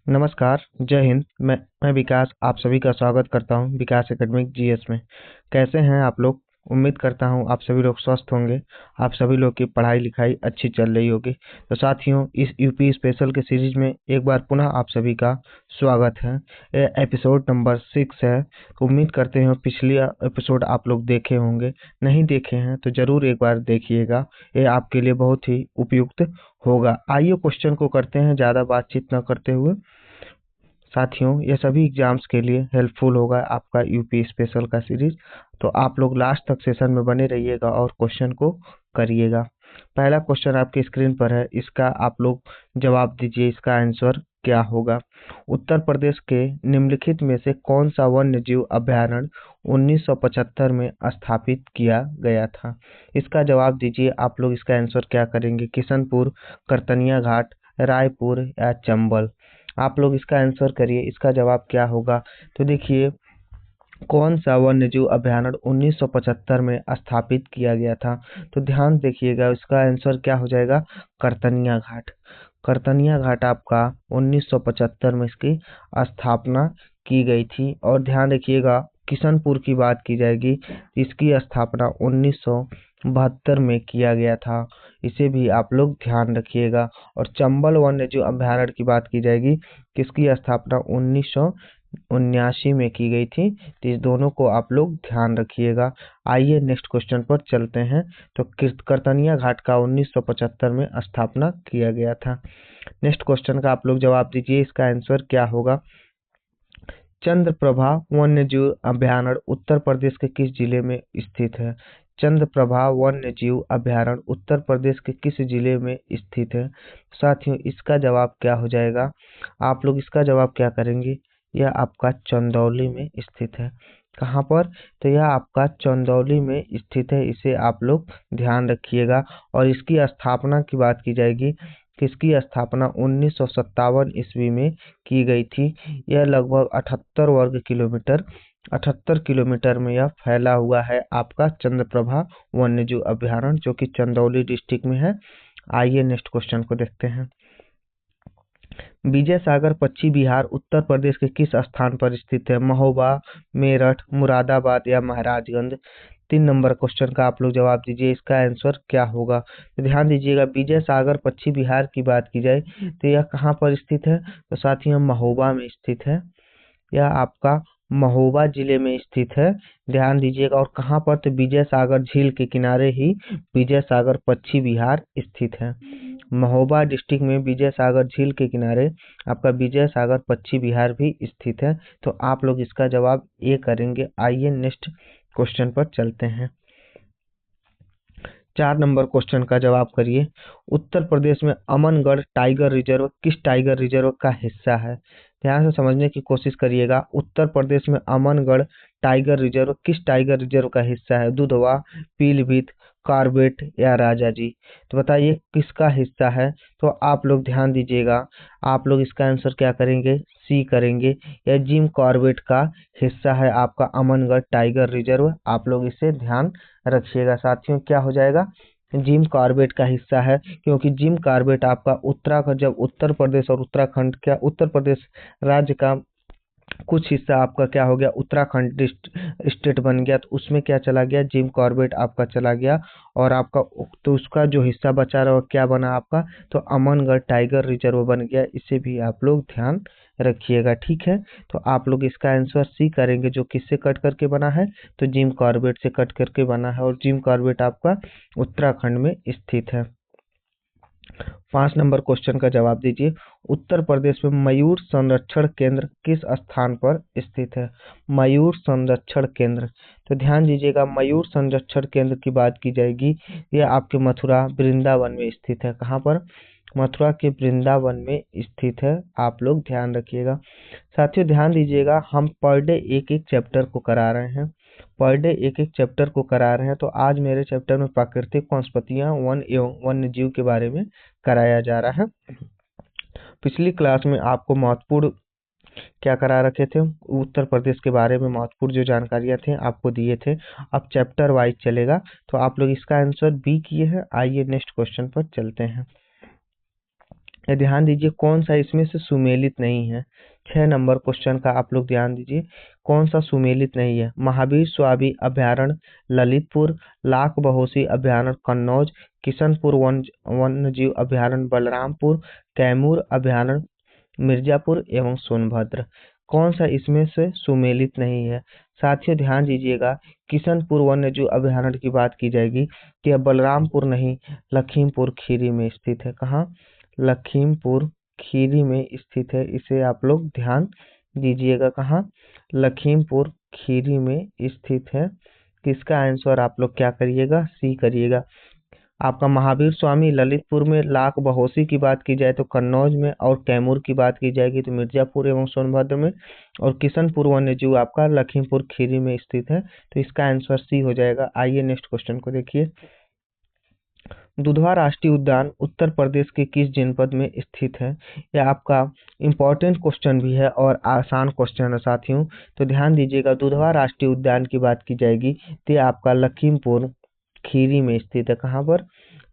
नमस्कार, जय हिंद। मैं विकास आप सभी का स्वागत करता हूं विकास एकेडमिक जीएस में। कैसे हैं आप लोग? उम्मीद करता हूं आप सभी लोग स्वस्थ होंगे। आप सभी लोग की पढ़ाई लिखाई अच्छी चल रही होगी। तो साथियों, इस यूपी स्पेशल के सीरीज में एक बार पुनः आप सभी का स्वागत है। ये एपिसोड नंबर 6 है। उम्मीद करते हैं पिछली एपिसोड आप लोग देखे होंगे। नहीं देखे हैं तो जरूर एक बार देखिएगा, ये आपके लिए बहुत ही उपयुक्त होगा। आइए क्वेश्चन को करते हैं ज़्यादा बातचीत न करते हुए। साथियों, ये सभी एग्जाम्स के लिए हेल्पफुल होगा आपका यूपी स्पेशल का सीरीज। तो आप लोग लास्ट तक सेशन में बने रहिएगा और क्वेश्चन को करिएगा। पहला क्वेश्चन आपकी स्क्रीन पर है, इसका आप लोग जवाब दीजिए। इसका आंसर क्या होगा? उत्तर प्रदेश के निम्नलिखित में से कौन सा वन्य जीव अभ्यारण्य 1975 में स्थापित किया गया था? इसका जवाब दीजिए। आप लोग इसका आंसर क्या करेंगे? किशनपुर, करतनिया घाट, रायपुर या चंबल? आप लोग इसका आंसर करिए। इसका जवाब क्या होगा? तो देखिए, कौन सा वन्य जीव अभ्यारण्य 1975 में स्थापित किया गया था? तो ध्यान देखिएगा, इसका आंसर क्या हो जाएगा? करतनिया घाट। करतनिया घाट आपका 1975 में इसकी स्थापना की गई थी। और ध्यान रखिएगा, किशनपुर की बात की जाएगी, इसकी स्थापना 1972 में किया गया था। इसे भी आप लोग ध्यान रखिएगा। और चंबल वन्य जीव अभ्यारण्य की बात की जाएगी, किसकी स्थापना 1979 में की गई थी। तो इस दोनों को आप लोग ध्यान रखिएगा। आइए नेक्स्ट क्वेश्चन पर चलते हैं। तो करतनिया घाट का 1975 में स्थापना किया गया था। नेक्स्ट क्वेश्चन का आप लोग जवाब दीजिए। इसका आंसर क्या होगा? चंद्रप्रभा वन्य जीव अभ्यारण्य उत्तर प्रदेश के किस जिले में स्थित है? चंद्रप्रभा वन्य जीव अभ्यारण्य उत्तर प्रदेश के किस जिले में स्थित है? साथियों, इसका जवाब क्या हो जाएगा? आप लोग इसका जवाब क्या करेंगे? यह आपका चंदौली में स्थित है। कहाँ पर? तो यह आपका चंदौली में स्थित है। इसे आप लोग ध्यान रखिएगा। और इसकी स्थापना की बात की जाएगी, किसकी स्थापना 1957 ईस्वी में की गई थी। यह लगभग 78 किलोमीटर में यह फैला हुआ है आपका चंद्रप्रभा वन्यजीव अभ्यारण्य, जो कि चंदौली डिस्ट्रिक्ट में है। आइए नेक्स्ट क्वेश्चन को देखते हैं। विजय सागर पश्चिम बिहार उत्तर प्रदेश के किस स्थान पर स्थित है? महोबा, मेरठ, मुरादाबाद या महाराजगंज? 3 नंबर क्वेश्चन का आप लोग जवाब दीजिए। इसका आंसर क्या होगा? तो ध्यान दीजिएगा, विजय सागर पश्चिम बिहार की बात की जाए तो यह कहाँ पर स्थित है? तो साथियों, महोबा में स्थित है। यह आपका महोबा जिले में स्थित है। ध्यान दीजिएगा। और कहाँ पर? तो विजय सागर झील के किनारे ही विजय सागर पश्चिम बिहार स्थित है। महोबा डिस्ट्रिक्ट में विजय सागर झील के किनारे आपका विजय सागर पश्चिम बिहार भी स्थित है। तो आप लोग इसका जवाब ए करेंगे। आइए नेक्स्ट क्वेश्चन पर चलते हैं। 4 नंबर क्वेश्चन का जवाब करिए। उत्तर प्रदेश में अमनगढ़ टाइगर रिजर्व किस टाइगर रिजर्व का हिस्सा है? ध्यान से समझने की कोशिश करिएगा। उत्तर प्रदेश में अमनगढ़ टाइगर रिजर्व किस टाइगर रिजर्व का हिस्सा है? दुधवा, पीलीभीत, कॉर्बेट या राजाजी? तो बताइए किसका हिस्सा है? तो आप लोग ध्यान दीजिएगा। आप लोग इसका आंसर क्या करेंगे? सी करेंगे। यह जिम कॉर्बेट का हिस्सा है आपका अमनगढ़ टाइगर रिजर्व। आप लोग इसे ध्यान रखिएगा। साथियों, क्या हो जाएगा? जिम कॉर्बेट का हिस्सा है, क्योंकि जिम कॉर्बेट आपका उत्तराखंड, जब उत्तर प्रदेश और उत्तराखंड, क्या उत्तर प्रदेश राज्य का कुछ हिस्सा आपका क्या हो गया? उत्तराखंड स्टेट बन गया, तो उसमें क्या चला गया? जिम कॉर्बेट आपका चला गया। और आपका तो उसका जो हिस्सा बचा रहा क्या बना आपका? तो अमनगढ़ टाइगर रिजर्व बन गया। इसे भी आप लोग ध्यान रखिएगा, ठीक है। तो आप लोग इसका आंसर सी करेंगे, जो किससे कट करके बना है? तो जिम कॉर्बेट से कट करके बना है। और जिम कॉर्बेट आपका उत्तराखंड में स्थित है। 5 नंबर क्वेश्चन का जवाब दीजिए। उत्तर प्रदेश में मयूर संरक्षण केंद्र किस स्थान पर स्थित है? मयूर संरक्षण केंद्र, तो ध्यान दीजिएगा, मयूर संरक्षण केंद्र की बात की जाएगी, यह आपके मथुरा वृंदावन में स्थित है। कहाँ पर? मथुरा के वृंदावन में स्थित है। आप लोग ध्यान रखिएगा। साथियों, ध्यान दीजिएगा, हम पर डे एक एक चैप्टर को करा रहे हैं। पर डे एक एक चैप्टर को करा रहे हैं। तो आज मेरे चैप्टर में प्राकृतिक वनस्पतियां, वन एवं वन्य जीव के बारे में कराया जा रहा है। पिछली क्लास में आपको महत्वपूर्ण क्या करा रखे थे? उत्तर प्रदेश के बारे में महत्वपूर्ण जो जानकारियां थे आपको दिए थे। अब चैप्टर वाइज चलेगा। तो आप लोग इसका आंसर बी किए हैं। आइए नेक्स्ट क्वेश्चन पर चलते हैं। या ध्यान दीजिए कौन सा इसमें से सुमेलित नहीं है। 6 नंबर क्वेश्चन का आप लोग ध्यान दीजिए, कौन सा सुमेलित नहीं है। महावीर स्वामी अभयारण्य ललितपुर, लाख बहोसी अभयारण्य कन्नौज, किशनपुर वन्य जीव अभयारण्य बलरामपुर, कैमूर अभयारण्य मिर्जापुर एवं सोनभद्र। कौन सा इसमें से सुमेलित नहीं है। साथियों ध्यान दीजिएगा, किशनपुर वन्य जीव अभयारण्य की बात की जाएगी तो यह बलरामपुर नहीं, लखीमपुर खीरी में स्थित है। कहाँ? लखीमपुर खीरी में स्थित है, इसे आप लोग ध्यान दीजिएगा। कहाँ? लखीमपुर खीरी में स्थित है। किसका आंसर आप लोग क्या करिएगा? सी करिएगा। आपका महावीर स्वामी ललितपुर में, लाख बहोसी की बात की जाए तो कन्नौज में, और कैमूर की बात की जाएगी तो मिर्जापुर एवं सोनभद्र में, और किशनपुर वन्य जीव आपका लखीमपुर खीरी में स्थित है। तो इसका आंसर सी हो जाएगा। आइए नेक्स्ट क्वेश्चन को देखिए। दुधवा राष्ट्रीय उद्यान उत्तर प्रदेश के किस जनपद में स्थित है? यह आपका इम्पोर्टेंट क्वेश्चन भी है और आसान क्वेश्चन है साथियों। तो ध्यान दीजिएगा, दुधवा राष्ट्रीय उद्यान की बात की जाएगी तो यह आपका लखीमपुर खीरी में स्थित है। कहाँ पर?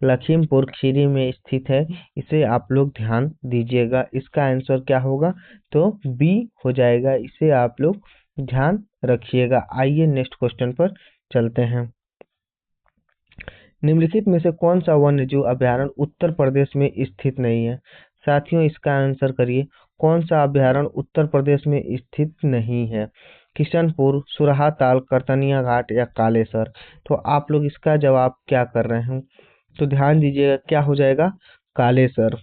लखीमपुर खीरी में स्थित है, इसे आप लोग ध्यान दीजिएगा। इसका आंसर क्या होगा? तो बी हो जाएगा, इसे आप लोग ध्यान रखिएगा। आइए नेक्स्ट क्वेश्चन पर चलते हैं। निम्नलिखित में से कौन सा वन्य जीव अभयारण्य उत्तर प्रदेश में स्थित नहीं है? साथियों इसका आंसर करिए, कौन सा अभयारण्य उत्तर प्रदेश में स्थित नहीं है? किशनपुर, सुरहा ताल, करतनिया घाट या कालेसर। तो आप लोग इसका जवाब क्या कर रहे हैं? तो ध्यान दीजिएगा, क्या हो जाएगा? कालेसर।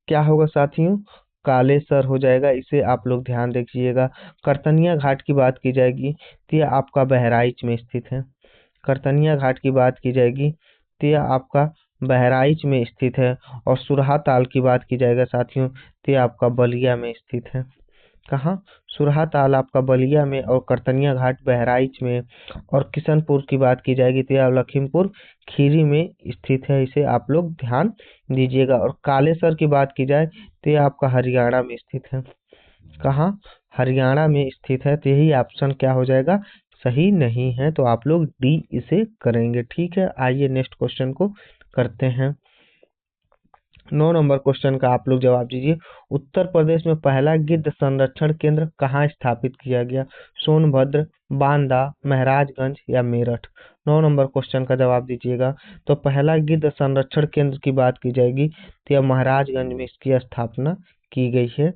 क्या होगा साथियों? कालेसर हो जाएगा, इसे आप लोग ध्यान रखिएगा। करतनिया घाट की बात की जाएगी तो यह आपका बहराइच में स्थित है। करतनिया घाट की बात की जाएगी तो यह आपका बहराइच में स्थित है। और सुरहा ताल की बात की जाएगा साथियों तो यह आपका बलिया में स्थित है। कहाँ? सुरहा ताल आपका बलिया में और करतनिया घाट बहराइच में। और किशनपुर की बात की जाएगी तो यह लखीमपुर खीरी में स्थित है, इसे आप लोग ध्यान दीजिएगा। और कालेसर की बात की जाए तो यह आपका हरियाणा में स्थित है। कहाँ? हरियाणा में स्थित है। तो यही ऑप्शन क्या हो जाएगा? सही नहीं है। तो आप लोग डी इसे करेंगे। ठीक है, आइए नेक्स्ट क्वेश्चन को करते हैं। 9 नंबर क्वेश्चन का आप लोग जवाब दीजिए। उत्तर प्रदेश में पहला गिद्ध संरक्षण केंद्र कहाँ स्थापित किया गया? सोनभद्र, बांदा, महाराजगंज या मेरठ। 9 नंबर क्वेश्चन का जवाब दीजिएगा। तो पहला गिद्ध संरक्षण केंद्र की बात की जाएगी तो यह महाराजगंज में इसकी स्थापना की गई है।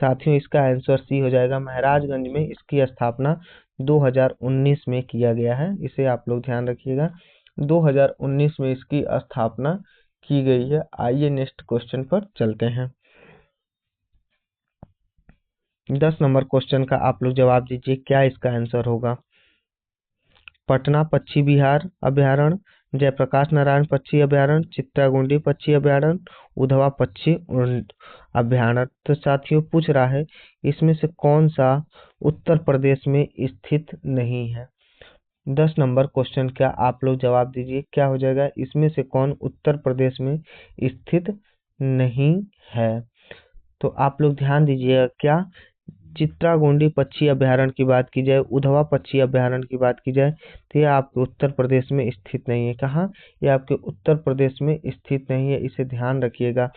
साथियों इसका आंसर सी हो जाएगा। महाराजगंज में इसकी स्थापना 2019 में किया गया है, इसे आप लोग ध्यान रखिएगा। 2019 में इसकी स्थापना की गई है। आइए नेक्स्ट क्वेश्चन पर चलते हैं। 10 नंबर क्वेश्चन का आप लोग जवाब दीजिए, क्या इसका आंसर होगा? पटना पक्षी विहार अभयारण्य, जयप्रकाश नारायण पक्षी अभयारण्य, चित्रागुंडी पक्षी अभयारण्य, उधवा पक्षी अभयारण्य। तो साथियों पूछ रहा है इसमें से कौन सा उत्तर प्रदेश में स्थित नहीं है। 10 नंबर क्वेश्चन का आप लोग जवाब दीजिए, क्या हो जाएगा? इसमें से कौन उत्तर प्रदेश में स्थित नहीं है? तो आप लोग ध्यान दीजिएगा, क्या चित्रागुंडी पक्षी अभयारण्य की बात की जाए, उधवा पक्षी अभयारण्य की बात की जाए तो यह आपके उत्तर प्रदेश में स्थित नहीं है। कहाँ? यह आपके उत्तर प्रदेश में स्थित नहीं है, इसे ध्यान रखिएगा।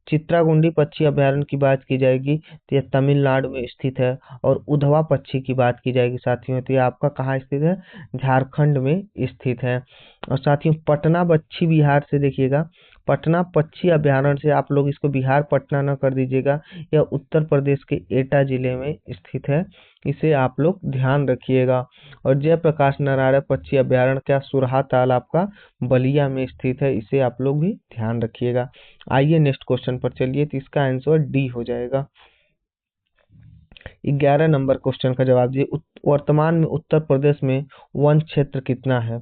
चित्रागुंडी पक्षी अभयारण्य की बात की जाएगी तो यह तमिलनाडु में स्थित है। और उधवा पक्षी की बात की जाएगी साथियों तो यह आपका कहाँ स्थित है? झारखंड में स्थित है। और साथियों पटना पक्षी विहार से देखिएगा, पटना पक्षी अभयारण्य से आप लोग इसको बिहार पटना न कर दीजिएगा, यह उत्तर प्रदेश के एटा जिले में स्थित है, इसे आप लोग ध्यान रखिएगा। और जयप्रकाश नारायण पक्षी अभयारण्य क्या सुरहा ताल आपका बलिया में स्थित है, इसे आप लोग भी ध्यान रखिएगा। आइए नेक्स्ट क्वेश्चन पर चलिए, तो इसका आंसर डी हो जाएगा। 11 नंबर क्वेश्चन का जवाब दिए, वर्तमान में उत्तर प्रदेश में वन क्षेत्र कितना है?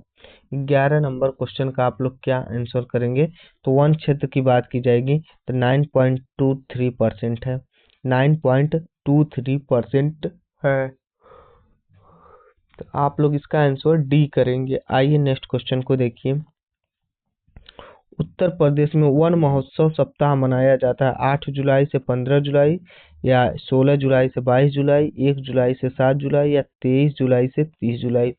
11 नंबर क्वेश्चन का आप लोग क्या आंसर करेंगे? तो वन क्षेत्र की बात की जाएगी तो 9.23% है। 9.23% है। तो आप लोग इसका आंसर डी करेंगे। आइए नेक्स्ट क्वेश्चन को देखिए। उत्तर प्रदेश में वन महोत्सव सप्ताह मनाया जाता है 8 जुलाई से 15 जुलाई, या 16 जुलाई से 22 जुलाई, 1 जुलाई से 7 जुलाई, या 23 जुलाई से 30 जुलाई।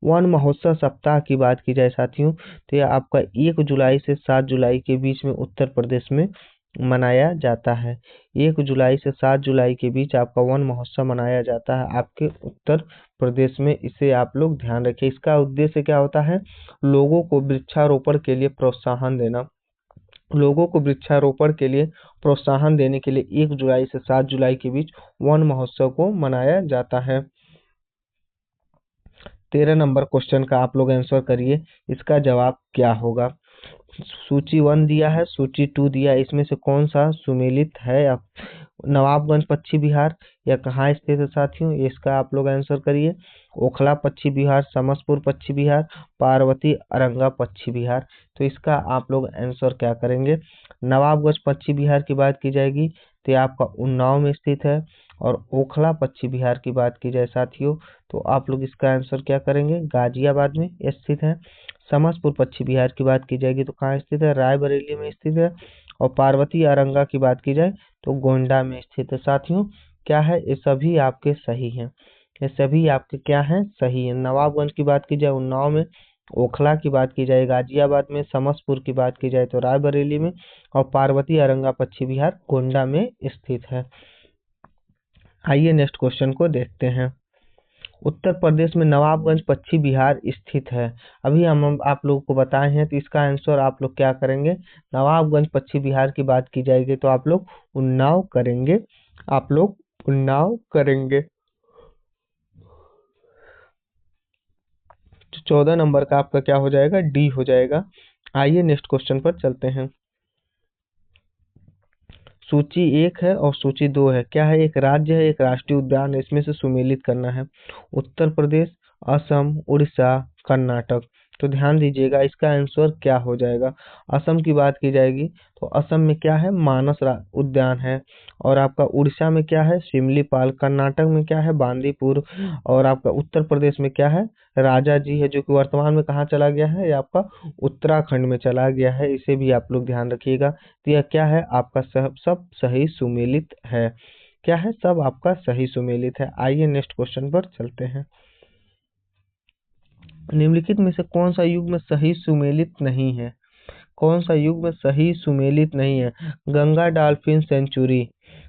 वन महोत्सव सप्ताह की बात की जाए साथियों तो यह आपका 1 जुलाई से 7 जुलाई के बीच में उत्तर प्रदेश में मनाया जाता है? 1 जुलाई से 7 जुलाई के बीच आपका वन महोत्सव मनाया जाता है आपके उत्तर प्रदेश में। इसे आप लोग ध्यान रखिए। इसका उद्देश्य क्या होता है? लोगों को वृक्षारोपण के लिए प्रोत्साहन देना। लोगों को वृक्षारोपण के लिए प्रोत्साहन देने के लिए 1 जुलाई से 7 जुलाई के बीच वन महोत्सव को मनाया जाता है। 13 नंबर क्वेश्चन का आप लोग आंसर करिए, इसका जवाब क्या होगा? सूची 1 दिया है, सूची 2 दिया है, इसमें से कौन सा सुमेलित है? नवाबगंज पश्चिम बिहार या कहाँ स्थित है साथियों? इसका आप लोग आंसर करिए। ओखला पश्चिम बिहार, समसपुर पश्चिम बिहार, पार्वती अरंगा पश्चिम बिहार। तो इसका आप लोग आंसर क्या करेंगे? नवाबगंज पश्चिम बिहार की बात की जाएगी तो ये आपका उन्नाव में स्थित है। और ओखला पश्चिम बिहार की बात की जाए साथियों तो आप लोग इसका आंसर क्या करेंगे? गाजियाबाद में स्थित है। समसपुर पश्चिम बिहार की बात की जाएगी तो कहाँ स्थित है? रायबरेली में स्थित है। और पार्वती अरंगा की बात की जाए तो गोंडा में स्थित है। साथियों क्या है? ये सभी आपके सही हैं। ये सभी आपके क्या हैं? सही है। नवाबगंज की बात की जाए उन्नाव में, ओखला की बात की जाए गाजियाबाद में, समसपुर की बात की जाए तो रायबरेली में, और पार्वती अरंगा पश्चिम बिहार गोंडा में स्थित है। आइए नेक्स्ट क्वेश्चन को देखते हैं। उत्तर प्रदेश में नवाबगंज पश्चिम बिहार स्थित है। अभी हम आप लोगों को बताए हैं तो इसका आंसर आप लोग क्या करेंगे? नवाबगंज पश्चिम बिहार की बात की जाएगी तो आप लोग उन्नाव करेंगे। आप लोग उन्नाव करेंगे। 14 नंबर का आपका क्या हो जाएगा? डी हो जाएगा। आइए नेक्स्ट क्वेश्चन पर चलते हैं। सूची 1 है और सूची 2 है। क्या है? एक राज्य है, एक राष्ट्रीय उद्यान है, इसमें से सुमेलित करना है। उत्तर प्रदेश, असम, उड़ीसा, कर्नाटक। तो ध्यान दीजिएगा इसका आंसर क्या हो जाएगा। असम की बात की जाएगी तो असम में क्या है? मानस उद्यान है। और आपका उड़ीसा में क्या है? शिमलीपाल। कर्नाटक में क्या है? बांदीपुर। और आपका उत्तर प्रदेश में क्या है? राजा जी है, जो कि वर्तमान में कहाँ चला गया है? ये आपका उत्तराखंड में चला गया है। इसे भी आप लोग ध्यान रखिएगा। तो यह क्या है? आपका सब सही सुमेलित है। क्या है? सब आपका सही सुमेलित है। आइए नेक्स्ट क्वेश्चन पर चलते हैं। निम्नलिखित में से कौन सा युग्म सही सुमेलित नहीं है? कौन सा युग्म सही सुमेलित नहीं है? गंगा डॉल्फिन सेंचुरी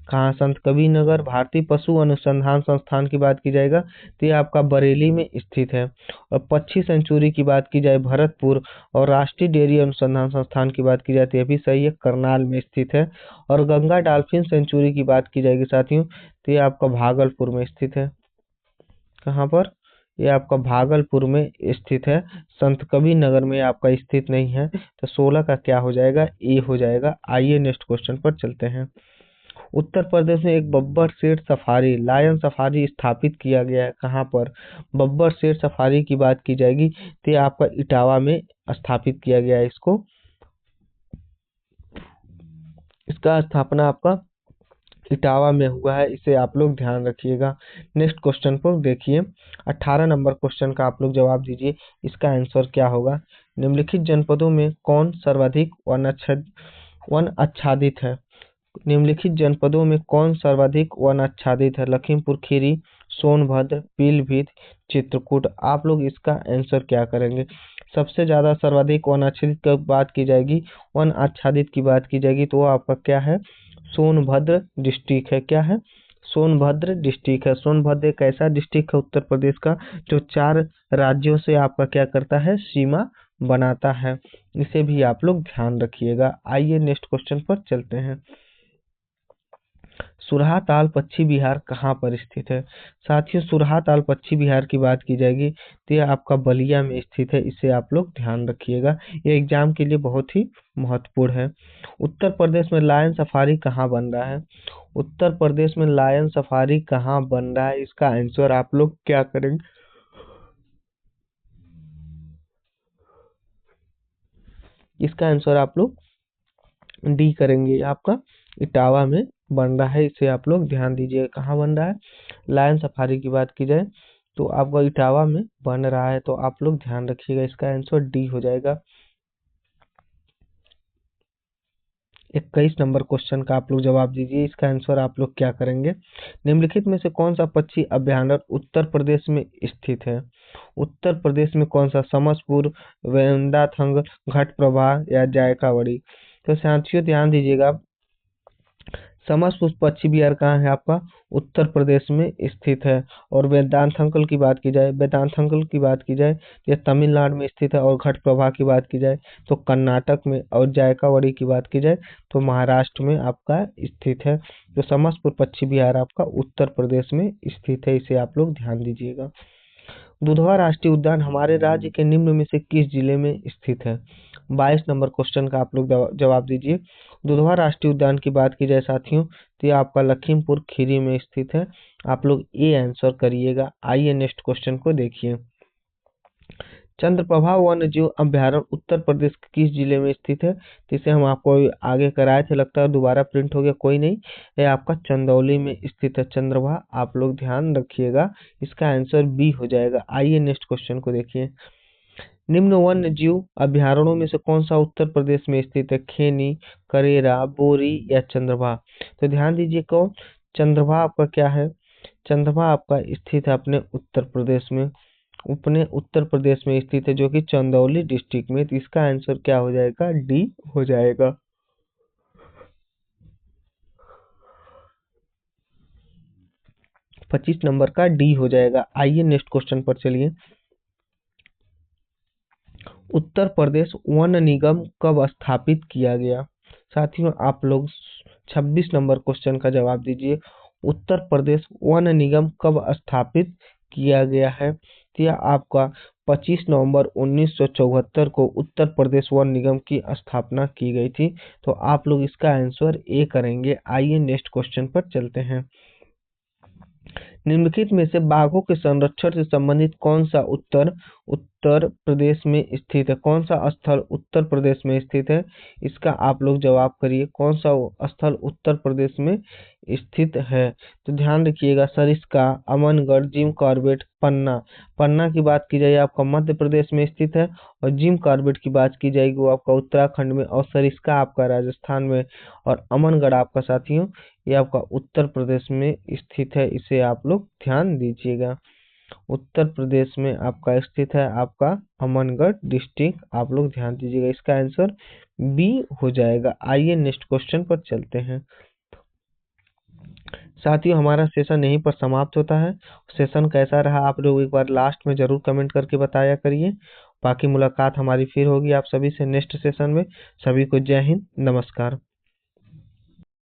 कहाँ? संत कबीर नगर। भारतीय पशु अनुसंधान संस्थान की बात की जाएगा तो ये आपका बरेली में स्थित है। और पक्षी सेंचुरी की बात की जाए भरतपुर। और राष्ट्रीय डेयरी अनुसंधान संस्थान की बात की जाए तो यह भी सही है, करनाल में स्थित है। और गंगा डॉल्फिन सेंचुरी की बात की जाएगी साथियों तो ये आपका भागलपुर में स्थित है। कहाँ पर? ये आपका भागलपुर में स्थित है, संत कबीर नगर में आपका स्थित नहीं है। तो 16 का क्या हो जाएगा? ए हो जाएगा। आइए नेक्स्ट क्वेश्चन पर चलते हैं। उत्तर प्रदेश में एक बब्बर शेर सफारी, लायन सफारी स्थापित किया गया है। कहाँ पर? बब्बर शेर सफारी की बात की जाएगी तो ये आपका इटावा में स्थापित किया गया है। इसका स्थापना आपका इटावा में हुआ है। इसे आप लोग ध्यान रखिएगा। नेक्स्ट क्वेश्चन पर देखिए। 18 नंबर क्वेश्चन का आप लोग जवाब दीजिए, इसका आंसर क्या होगा? निम्नलिखित जनपदों में कौन सर्वाधिक वन आच्छादित है? निम्नलिखित जनपदों में कौन सर्वाधिक वन आच्छादित है? लखीमपुर खीरी, सोनभद्र, पीलीभीत, चित्रकूट। आप लोग इसका आंसर क्या करेंगे? सबसे ज्यादा सर्वाधिक वन आच्छादित की बात की जाएगी, वन आच्छादित की बात की जाएगी तो वो आपका क्या है? सोनभद्र डिस्ट्रिक्ट है। क्या है? सोनभद्र डिस्ट्रिक्ट है। सोनभद्र एक ऐसा डिस्ट्रिक्ट है उत्तर प्रदेश का जो 4 राज्यों से आपका क्या करता है? सीमा बनाता है। इसे भी आप लोग ध्यान रखिएगा। आइए नेक्स्ट क्वेश्चन पर चलते हैं। सुरहा ताल पश्चिम बिहार कहाँ पर स्थित है? साथियों सुरहा ताल पश्चिम बिहार की बात की जाएगी तो यह आपका बलिया में स्थित है। इसे आप लोग ध्यान रखिएगा, यह एग्जाम के लिए बहुत ही महत्वपूर्ण है। उत्तर प्रदेश में लायन सफारी कहाँ बन रहा है? उत्तर प्रदेश में लायन सफारी कहाँ बन रहा है? इसका आंसर आप लोग क्या करेंगे? इसका आंसर आप लोग डी करेंगे। आपका इटावा में बन रहा है। इसे आप लोग ध्यान दीजिए, कहाँ बन रहा है? लायन सफारी की बात की जाए तो आपका इटावा में बन रहा है। तो आप लोग ध्यान रखिएगा, इसका आंसर डी हो जाएगा। 21 नंबर क्वेश्चन का आप लोग जवाब दीजिए, इसका आंसर आप लोग क्या करेंगे? निम्नलिखित में से कौन सा पक्षी अभयारण्य उत्तर प्रदेश में स्थित है? उत्तर प्रदेश में कौन सा? समसपुर, वेंदाथंग, घटप्रभा या जायकावड़ी। तो साथियों ध्यान दीजिएगा, समस्तपुर पश्चिम बिहार कहाँ है आपका? उत्तर प्रदेश में स्थित है। और वेदांतंकल की बात की जाए, वेदांतंकल की बात की जाए तो यह तमिलनाडु में स्थित है। और घटप्रभा की बात की जाए तो कर्नाटक में। और जायकावाड़ी की बात की जाए तो महाराष्ट्र में आपका स्थित है। तो समस्तपुर पश्चिम बिहार आपका उत्तर प्रदेश में स्थित है, इसे आप लोग ध्यान दीजिएगा। दुधवा राष्ट्रीय उद्यान हमारे राज्य के निम्न में से किस जिले में स्थित है? 22 नंबर क्वेश्चन का आप लोग जवाब दीजिए। दुधवा राष्ट्रीय उद्यान की बात की जाए साथियों तो ये आपका लखीमपुर खीरी में स्थित है। आप लोग ये आंसर करिएगा। आइए नेक्स्ट क्वेश्चन को देखिए। चंद्रप्रभा वन्य जीव अभ्यारण्य उत्तर प्रदेश के किस जिले में स्थित है? तो इसे हम आपको आगे कराए थे, लगता है दोबारा प्रिंट हो गया, कोई नहीं। ये आपका चंदौली में स्थित है चंद्रप्रभा, आप लोग ध्यान रखिएगा। इसका आंसर बी हो जाएगा। आइए नेक्स्ट क्वेश्चन को देखिए। निम्न वन्य जीव अभ्यारण्यों में से कौन सा उत्तर प्रदेश में स्थित है? खेनी, करेरा, बोरी या चंद्रभा? तो ध्यान दीजिए कौन? चंद्रभा आपका क्या है? चंद्रभा आपका स्थित है अपने उत्तर प्रदेश में, अपने उत्तर प्रदेश में स्थित है, जो कि चंदौली डिस्ट्रिक्ट में। तो इसका आंसर क्या हो जाएगा? डी हो जाएगा। 25 नंबर का डी हो जाएगा। आइए नेक्स्ट क्वेश्चन पर चलिए। उत्तर प्रदेश वन निगम कब स्थापित किया गया? साथियों आप लोग 26 नंबर क्वेश्चन का जवाब दीजिए। उत्तर प्रदेश वन निगम कब स्थापित किया गया है? तो यह आपका 25 नवंबर 1974 को उत्तर प्रदेश वन निगम की स्थापना की गई थी। तो आप लोग इसका आंसर ए करेंगे। आइए नेक्स्ट क्वेश्चन पर चलते हैं। निम्नलिखित में से बाघों के संरक्षण से संबंधित कौन सा उत्तर प्रदेश में स्थित है? कौन सा स्थल उत्तर प्रदेश में स्थित है? इसका आप लोग जवाब करिए। कौन सा स्थल उत्तर प्रदेश में स्थित है? तो ध्यान रखिएगा, सरिस्का, अमनगढ़, जिम कॉर्बेट, पन्ना। पन्ना की बात की जाए आपका मध्य प्रदेश में स्थित है। और जिम कॉर्बेट की बात की जाएगी वो आपका उत्तराखंड में। और सरिस्का आपका राजस्थान में। और अमनगढ़ आपका साथियों ये आपका उत्तर प्रदेश में स्थित है, इसे आप लोग ध्यान दीजिएगा। उत्तर प्रदेश में आपका स्थित है आपका अमनगढ़ डिस्ट्रिक्ट, आप लोग ध्यान दीजिएगा। इसका आंसर बी हो जाएगा। आइए नेक्स्ट क्वेश्चन पर चलते हैं। साथियों हमारा सेशन यहीं पर समाप्त होता है। सेशन कैसा रहा आप लोग एक बार लास्ट में जरूर कमेंट करके बताया करिए। बाकी मुलाकात हमारी फिर होगी आप सभी से नेक्स्ट सेशन में। सभी को जय हिंद, नमस्कार।